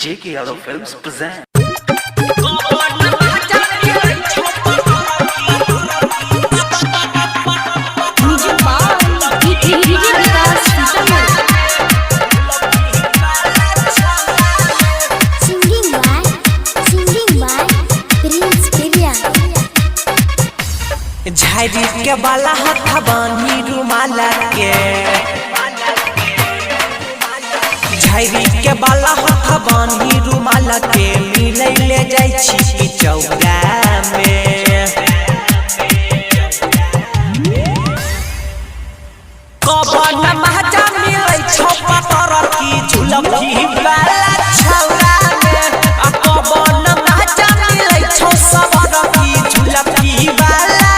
J.K. Yadav Films present. झाड़ी के बाला हथा बानी रुमाला के झाड़ी के बाला हथा बानी रुमाला के मिलै ले जाय छी चौरा में कबन महजा मिलै छौ पतर की झुलफी वाला छौरा में आ कबन महजा मिलै छौ सबर की झुलफी वाला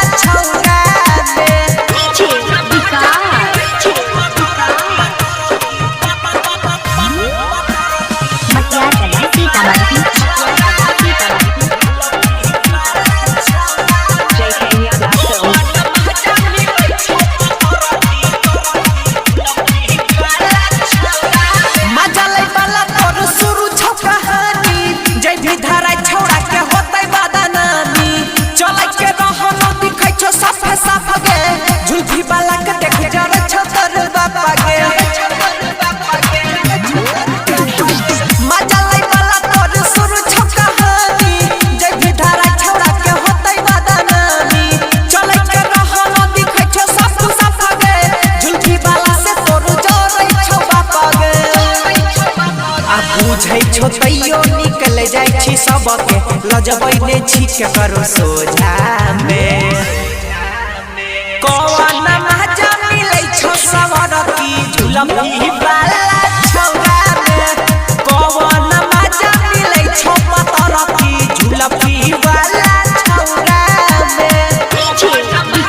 झुलफी वाला के देख जरा छतर बापा के मजा लै वाला तोर सुर छका हानी जय भी धारा छौड़ा के होतै बदनामी चलै के रहल दिखै छ सब साफ गे झुलफी वाला से तोर जोरै छ बापा गे आ बुझै छ तैयो निकल जाय छी सबके लजबै ने छी के करो सोझा में कौन महजा मिलै छौ सवर की झुलफी वाला छौरा में कौन महजा मिलै छौ पतर की झुलफी वाला छौरा में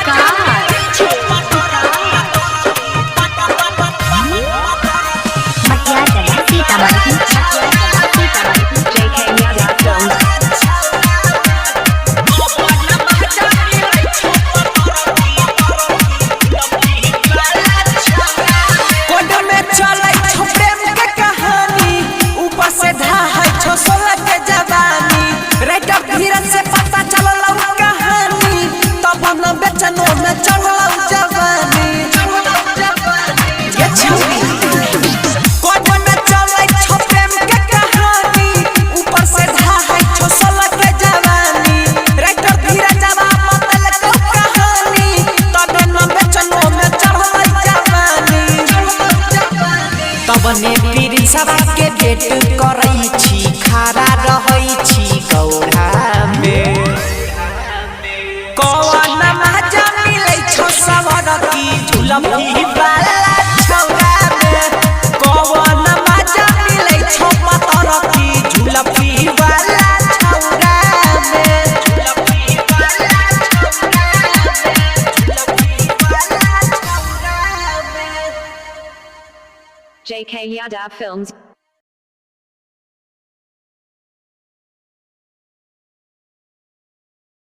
बने पीर सभा के डेट करै छी खारा रहै छी गौड़ा में कौन महजा मिलै छौ सवर की झुलफी वाला छौरा में कौन महजा मिलै छौ पतर की झुलफी वाला छौरा में झुलफी वाला J.K. Yadav Films